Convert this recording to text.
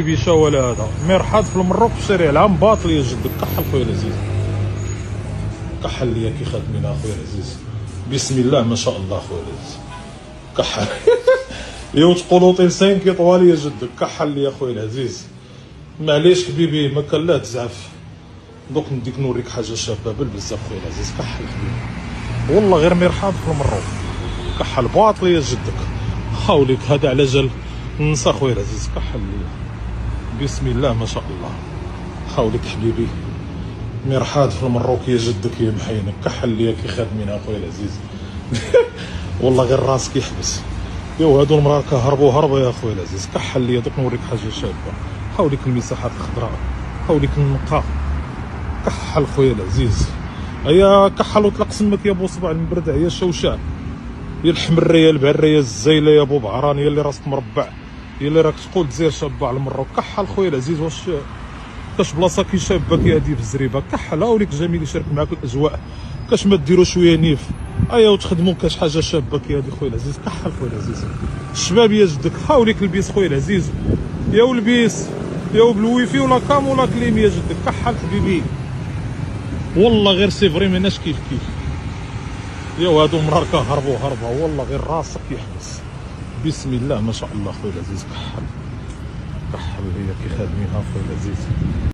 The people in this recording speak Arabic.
بيشا ولا هذا مرحاض في المروك في الشارع العام باطل يا جدك. كحل خويا العزيز، كحل ليا كي خادمين اخويا العزيز. بسم الله ما شاء الله خويا العزيز. كحل يا تقولوا طيب 5 ايطوال يا جدك. كحل ليا خويا العزيز. معليش حبيبي ما كان لا تزعف. دوك نديك نوريك حاجه شابه بزاف خويا العزيز. كحل حبيبي والله غير مرحاض في المروك. كحل باطل يا جدك. خاوليك هذا على جال نسى خويا العزيز. كحل ليا بسم الله ما شاء الله. خاوليك حبيبي مرحاض في المروك يا جدك يا محينك. كحل ليا كي خادمين اخويا العزيز. والله غير راسك يحبس. يو هادو المراكه هربوا يا اخويا العزيز. كحل ليا دوك نوريك حاجه شابه. خاوليك المساحات الخضراء، خاوليك النقاء. كحل خويا العزيز. هيا كحل وطلق سمك يا بو صباع المبردع يا شوشع يا الحمريه يا البعريه يا الزايله يا بو بعران يا اللي راسك مربع يا اللي راك تقول تزير شابه على المروك. كحل خويا العزيز. واش كاش بلاصه كي شابه كي هادي في الزريبه. كحل هاوليك جميل يشارك معاك الاجواء. كاش ما ديروا شويه نيف ايا وتخدموا كاش حاجه شابه كي هادي خويا العزيز. كحل خويا العزيز. الشباب يا جدك هاوليك البيس خويا العزيز. يا ولبيس يا بالويفي ولا كام ولا كليم يا جدك. كحل حبيبي والله غير سي فري ماناش كيف يا هادو مراركه هربوا والله غير راسك يحبس. بسم الله ما شاء الله خويا العزيز. كحل هي كي خادمينها خويا العزيز.